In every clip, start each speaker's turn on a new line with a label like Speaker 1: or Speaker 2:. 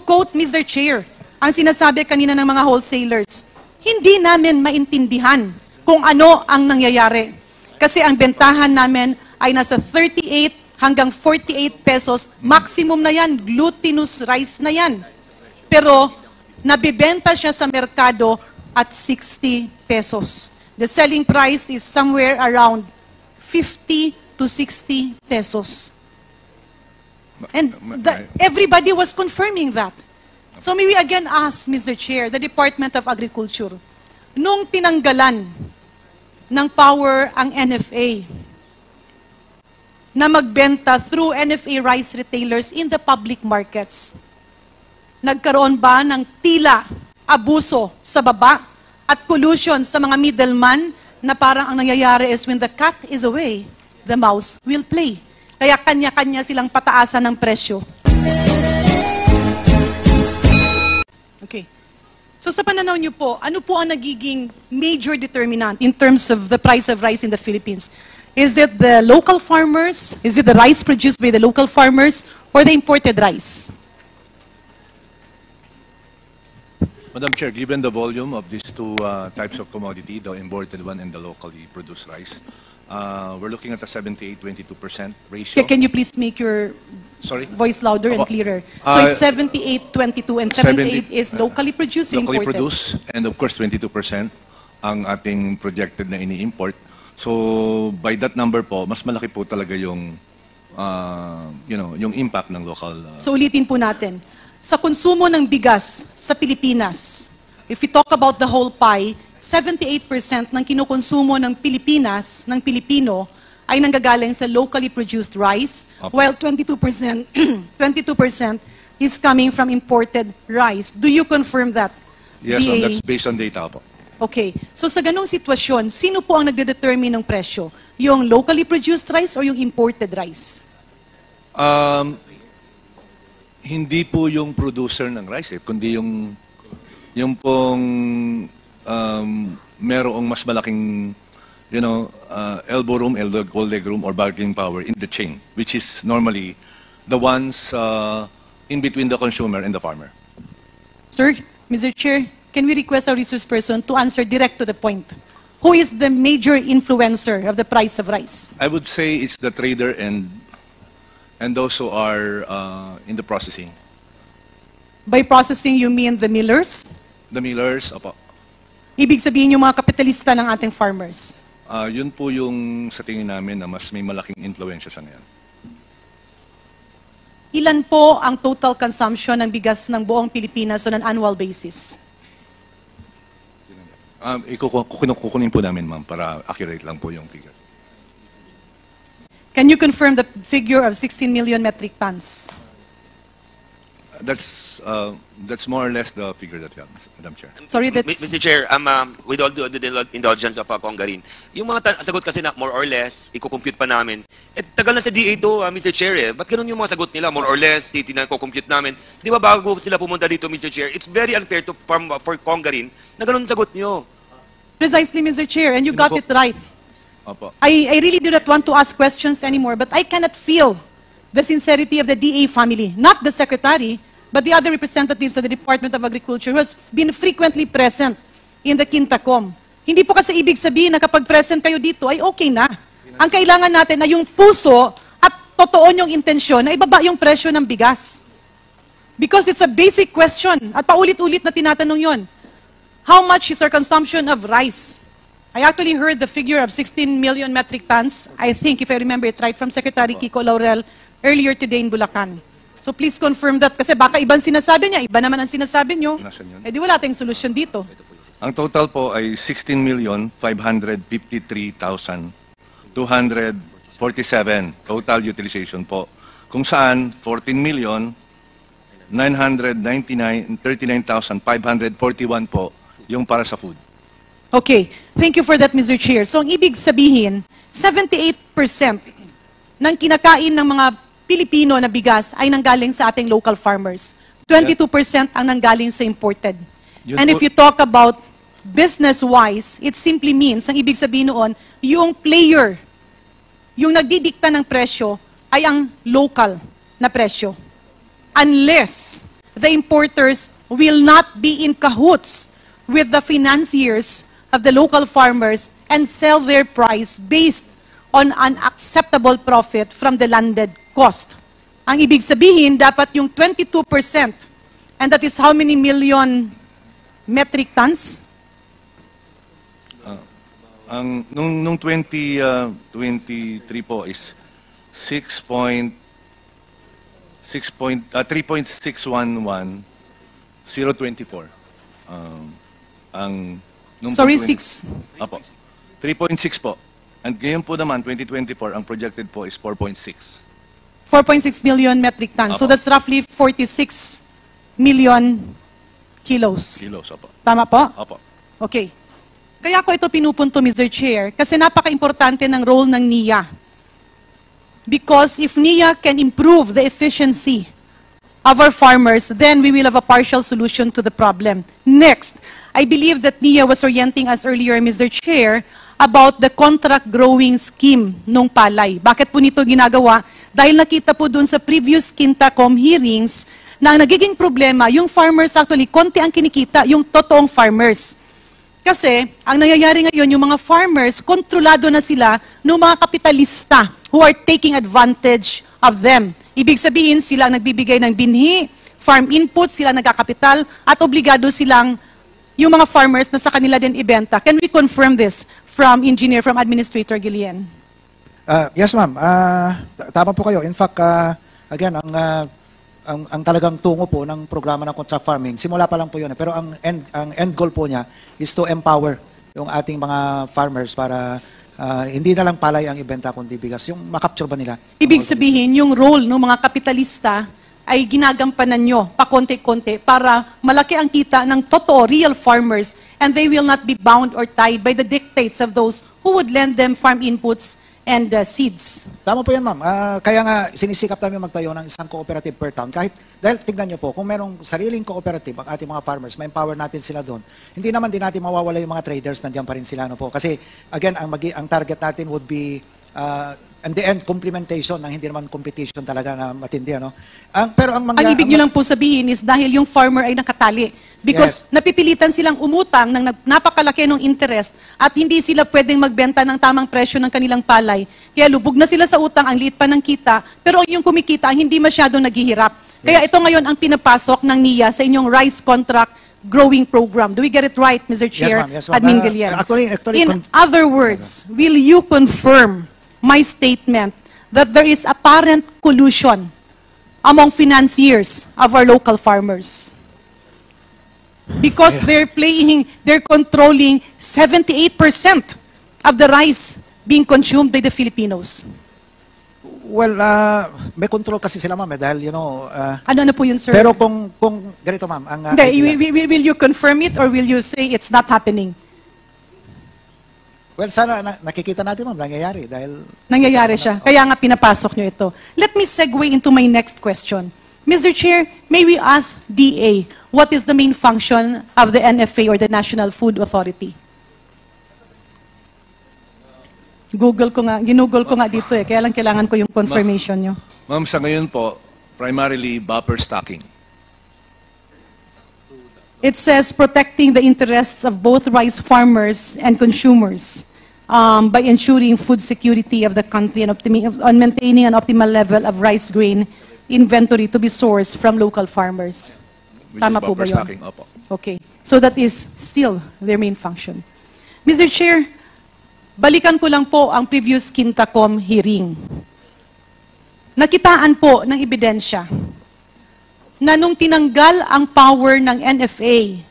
Speaker 1: quote, Mr. Chair, ang sinasabi kanina ng mga wholesalers, hindi namin maintindihan kung ano ang nangyayari. Kasi ang bentahan namin ay nasa 38 hanggang 48 pesos. Maximum na yan, glutinous rice na yan. Pero nabibenta siya sa merkado at 60 pesos. The selling price is somewhere around 50 to 60 pesos. And everybody was confirming that. So may we again ask, Mr. Chair, the Department of Agriculture, nung tinanggalan ng power ang NFA na magbenta through NFA rice retailers in the public markets, nagkaroon ba ng tila abuso sa baba at collusion sa mga middleman na parang ang nangyayari is when the cat is away, the mouse will play. Kaya kanya-kanya silang pataasan ng presyo. Okay. So sa pananaw niyo po, ano po ang nagiging major determinant in terms of the price of rice in the Philippines? Is it the local farmers? Is it the rice produced by the local farmers? Or the imported rice?
Speaker 2: Madam Chair, given the volume of these two types of commodity, the imported one and the locally produced rice, we're looking at a 78-22% ratio.
Speaker 1: Can you please make your voice louder and clearer? So it's 78-22 and 78 is locally produced and
Speaker 2: locally
Speaker 1: imported?
Speaker 2: produced, and of course 22% ang ating projected na ini-import. So by that number po, mas malaki po talaga yung yung impact ng local.
Speaker 1: So ulitin po natin. Sa konsumo ng bigas sa Pilipinas, if we talk about the whole pie, 78% ng kinukonsumo ng Pilipinas, ng Pilipino, ay nanggagaling sa locally produced rice, while 22% 22% is coming from imported rice. Do you confirm that?
Speaker 2: Yes, ma'am, that's based on data po.
Speaker 1: Okay. So sa ganong sitwasyon, sino po ang nagdedetermine ng presyo? Yung locally produced rice or yung imported rice?
Speaker 2: Hindi po yung producer ng rice, kundi yung pong merong mas malaking elbow room, gold leg room, or bargaining power in the chain, which is normally the ones in between the consumer and the farmer.
Speaker 1: Sir, Mr. Chair, can we request our resource person to answer direct to the point? Who is the major influencer of the price of rice?
Speaker 2: I would say it's the trader and those who are in the processing.
Speaker 1: By processing, you mean the millers?
Speaker 2: The millers, opo.
Speaker 1: Ibig sabihin yung mga kapitalista ng ating farmers.
Speaker 2: Yun po yung sa tingin namin na mas may malaking influensya sa ngayon.
Speaker 1: Ilan po ang total consumption ng bigas ng buong Pilipinas on an annual basis?
Speaker 2: Kukunin po namin, ma'am, para accurate lang po yung figure.
Speaker 1: Can you confirm the figure of 16 million metric tons?
Speaker 2: That's more or less the figure that we have, Madam Chair.
Speaker 1: Sorry, that's...
Speaker 3: Mr. Chair, with all the indulgence of Congarin, yung mga sagot kasi na more or less, i-compute pa namin. Tagal na sa DA to, Mr. Chair eh. Ba't ganun yung mga sagot nila? More or less, ko-compute namin. Di ba bago sila pumunta dito, Mr. Chair, it's very unfair for Congarin na ganun sagot nyo.
Speaker 1: Precisely, Mr. Chair, and you got it right.
Speaker 2: Opo.
Speaker 1: I really do not want to ask questions anymore, but I cannot feel the sincerity of the DA family, not the Secretary, but the other representatives of the Department of Agriculture who has been frequently present in the Quintacom. Hindi po kasi ibig sabihin na kapag present kayo dito ay okay na. Ang kailangan natin na yung puso at totoo yung intensyon na ibaba yung presyo ng bigas. Because it's a basic question at paulit-ulit na tinatanong yon. How much is our consumption of rice? I actually heard the figure of 16 million metric tons, I think, if I remember it right, from Secretary Kiko Laurel earlier today in Bulacan. So please confirm that kasi baka ibang sinasabi niya, iba naman ang sinasabi niyo. Eh di wala tayong solusyon dito.
Speaker 2: Ang total po ay 16,553,247 total utilization po. Kung saan 14,939,541 po yung para sa food.
Speaker 1: Okay. Thank you for that, Mr. Chair. So ang ibig sabihin, 78% ng kinakain ng mga Pilipino na bigas ay nanggaling sa ating local farmers. 22% ang nanggaling sa imported. And if you talk about business-wise, it simply means, ang ibig sabihin noon, yung player, yung nagdidikta ng presyo, ay ang local na presyo. Unless the importers will not be in cahoots with the financiers of the local farmers and sell their price based on an acceptable profit from the landed cost. Ang ibig sabihin, dapat yung 22%, and that is how many million metric tons?
Speaker 2: Nung 2023 po is 3.611024. Nung
Speaker 1: Sorry,
Speaker 2: 6. Apo. 3.6 po. And ngayon po naman, 2024, ang projected po is 4.6.
Speaker 1: 4.6 million metric tons. So
Speaker 2: Apo.
Speaker 1: that's roughly 46 million kilos.
Speaker 2: Kilos, apo.
Speaker 1: Tama po?
Speaker 2: Apo.
Speaker 1: Okay. Kaya ko ito pinupunto, Mr. Chair, kasi napaka-importante ng role ng NIA. Because if NIA can improve the efficiency of our farmers, then we will have a partial solution to the problem. Next, I believe that NIA was orienting us earlier, Mr. Chair, about the contract growing scheme nung palay. Bakit po nito ginagawa? Dahil nakita po dun sa previous Quintacom hearings na ang nagiging problema, yung farmers actually, konti ang kinikita, yung totoong farmers. Kasi, ang nangyayari ngayon, yung mga farmers, kontrolado na sila ng mga kapitalista who are taking advantage of them. Ibig sabihin, sila ang nagbibigay ng binhi, farm inputs, sila nagkakapital, at obligado silang yung mga farmers na sa kanila din ibenta. Can we confirm this from Administrator Guillen?
Speaker 4: Yes, ma'am. Tama po kayo. In fact, again, ang talagang tungo po ng programa ng contract farming, simula pa lang po yun. Pero ang end goal po niya is to empower yung ating mga farmers para hindi na lang palay ang ibenta kundi bigas. Yung makapture ba nila?
Speaker 1: Ibig sabihin, yung role ng mga kapitalista ay ginagampanan nyo pakonti-konti para malaki ang kita ng totoo, real farmers, and they will not be bound or tied by the dictates of those who would lend them farm inputs and seeds.
Speaker 4: Tama po yan, ma'am. Kaya nga, sinisikap namin magtayo ng isang cooperative per town. Dahil tignan nyo po, kung merong sariling cooperative ang ating mga farmers, ma-empower natin sila doon, hindi naman din natin mawawala yung mga traders, nandiyan pa rin sila. No po. Kasi, again, ang target natin would be, in the end, complementation, ng hindi naman competition talaga na matindi. Ano? Pero ang
Speaker 1: Ang ibig nyo lang po sabihin is dahil yung farmer ay nakatali. Because napipilitan silang umutang ng napakalaki ng interest at hindi sila pwedeng magbenta ng tamang presyo ng kanilang palay. Kaya lubog na sila sa utang, ang liit pa ng kita, pero yung kumikita, ang hindi masyadong naghihirap. Kaya ito ngayon ang pinapasok ng NIA sa inyong rice contract growing program. Do we get it right, Mr. Chair?
Speaker 4: Yes, ma'am.
Speaker 1: Admin Guillen?
Speaker 4: Actually,
Speaker 1: In other words, will you confirm my statement that there is apparent collusion among financiers of our local farmers? Because they're controlling 78% of the rice being consumed by the Filipinos.
Speaker 4: Well, may control kasi sila, ma'am, dahil,
Speaker 1: Ano po yun, sir?
Speaker 4: pero kung ganito, ma'am, ang
Speaker 1: Hindi, will you confirm it or will you say it's not happening?
Speaker 4: well, sana nakikita natin, ma'am, nangyayari dahil
Speaker 1: Nangyayari siya. Kaya nga pinapasok nyo ito. Let me segue into my next question. Mr. Chair, may we ask DA, what is the main function of the NFA or the National Food Authority? Ginugol ko nga dito eh, kaya lang kailangan ko yung confirmation nyo.
Speaker 2: Ma'am, sa ngayon po, primarily buffer stocking.
Speaker 1: It says protecting the interests of both rice farmers and consumers by ensuring food security of the country and on maintaining an optimal level of rice grain inventory to be sourced from local farmers.
Speaker 2: Which
Speaker 1: Tama
Speaker 2: is
Speaker 1: po ba
Speaker 2: buffer
Speaker 1: yun?
Speaker 2: stocking, opo.
Speaker 1: Okay. So that is still their main function. Mr. Chair, balikan ko lang po ang previous Quintacom hearing. Nakitaan po ng ebidensya na nung tinanggal ang power ng NFA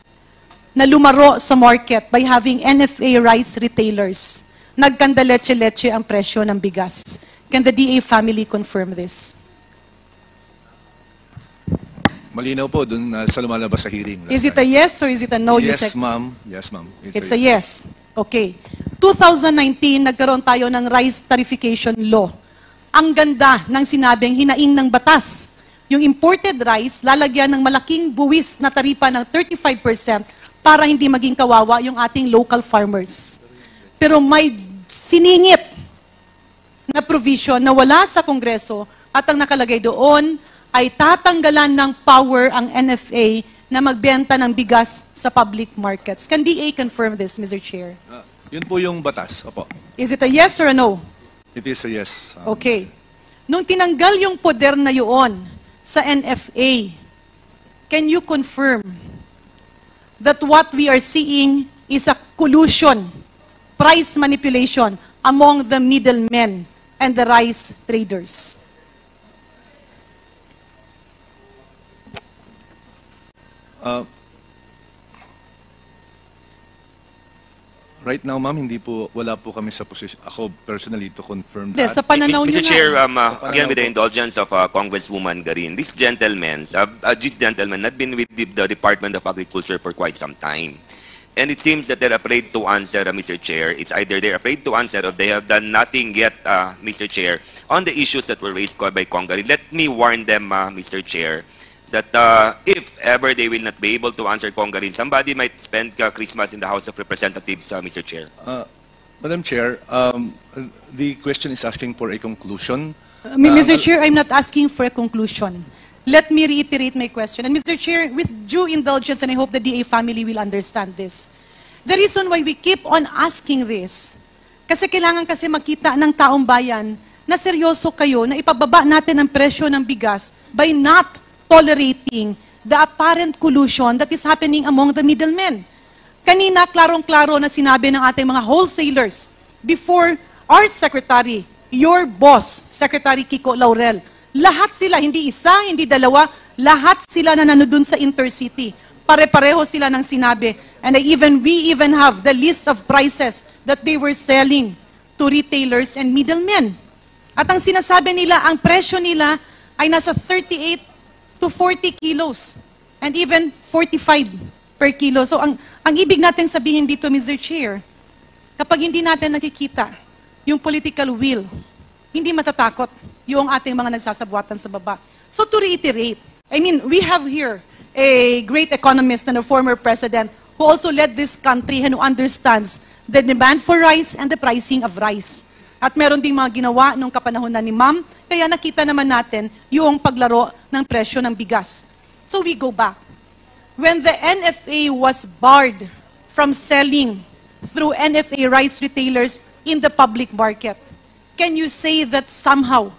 Speaker 1: na lumaro sa market by having NFA rice retailers, nagkanda leche-leche ang presyo ng bigas. Can the DA family confirm this?
Speaker 2: Malinaw po dun sa lumalabas sa hearing.
Speaker 1: Is it a yes or is it a no?
Speaker 2: Yes,
Speaker 1: Yusek?
Speaker 2: ma'am. Yes, ma'am.
Speaker 1: It's a yes. Okay. 2019, nagkaroon tayo ng rice tarification law. Ang ganda ng sinabing hinaing ng batas. Yung imported rice, lalagyan ng malaking buwis na taripa ng 35% para hindi maging kawawa yung ating local farmers. Pero may siningit na provision na wala sa Kongreso at ang nakalagay doon ay tatanggalan ng power ang NFA na magbenta ng bigas sa public markets. Can DA confirm this, Mr. Chair?
Speaker 2: Yun po yung batas. Opo.
Speaker 1: Is it a yes or a no?
Speaker 2: It is a yes.
Speaker 1: Okay. Nung tinanggal yung poder na yun sa NFA, can you confirm that what we are seeing is a collusion, price manipulation among the middlemen and the rice traders?
Speaker 2: Right now, ma'am, wala po kami sa position, ako personally, to confirm
Speaker 1: Hindi,
Speaker 2: that.
Speaker 1: sa pananaw niyo
Speaker 3: Mr. Chair,
Speaker 1: nga.
Speaker 3: again with the indulgence of Congresswoman Garin, these gentlemen had been with the Department of Agriculture for quite some time. And it seems that they're afraid to answer, Mr. Chair. It's either they're afraid to answer or they have done nothing yet, Mr. Chair, on the issues that were raised by Kong Garin. Let me warn them, Mr. Chair, that if ever they will not be able to answer Kong Garin, somebody might spend Christmas in the House of Representatives, Mr. Chair.
Speaker 2: Madam Chair, the question is asking for a conclusion.
Speaker 1: Mr. Chair, I'm not asking for a conclusion. Let me reiterate my question. And Mr. Chair, with due indulgence, and I hope the DA family will understand this, the reason why we keep on asking this, kasi kailangan kasi makita ng taong bayan na seryoso kayo na ipababa natin ang presyo ng bigas by not tolerating the apparent collusion that is happening among the middlemen. Kanina, klarong-klaro na sinabi ng ating mga wholesalers before our secretary, your boss, Secretary Kiko Laurel, lahat sila, hindi isa, hindi dalawa, lahat sila na nandun sa intercity. Pare-pareho sila ng sinabi. And we even have the list of prices that they were selling to retailers and middlemen. At ang sinasabi nila, ang presyo nila ay nasa 38 to 40 kilos and even 45 per kilo. So ang ibig natin sabihin dito, Mr. Chair, kapag hindi natin nakikita yung political will, hindi matatakot yung ating mga nagsasabuatan sa baba. So to reiterate, I mean, we have here a great economist and a former president who also led this country and who understands the demand for rice and the pricing of rice. At meron ding mga ginawa nung kapanahonan ni Ma'am, kaya nakita naman natin yung paglaro ng presyo ng bigas. So we go back. When the NFA was barred from selling through NFA rice retailers in the public market, can you say that somehow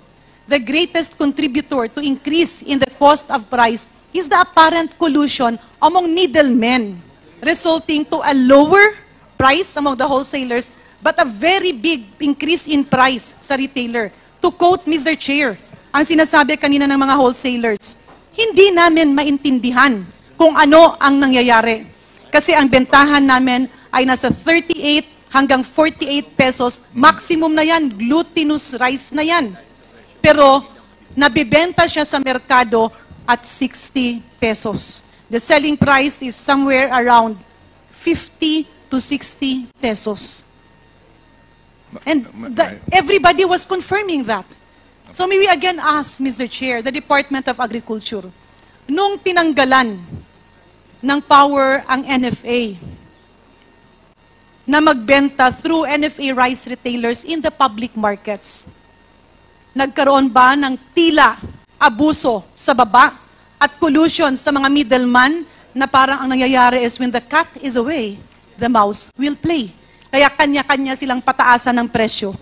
Speaker 1: the greatest contributor to increase in the cost of price is the apparent collusion among middlemen, resulting to a lower price among the wholesalers, but a very big increase in price sa retailer? To quote Mr. Chair, ang sinasabi kanina ng mga wholesalers, hindi namin maintindihan kung ano ang nangyayari. Kasi ang bentahan namin ay nasa 38 hanggang 48 pesos, maximum na yan, glutinous rice na yan. Pero nabibenta siya sa merkado at 60 pesos. The selling price is somewhere around 50 to 60 pesos. And everybody was confirming that. So may we again ask, Mr. Chair, the Department of Agriculture, nung tinanggalan ng power ang NFA, na magbenta through NFA rice retailers in the public markets, nagkaroon ba ng tila abuso sa baba at collusion sa mga middleman na parang ang nangyayari is when the cat is away, the mouse will play? Kaya kanya-kanya silang pataasan ng presyo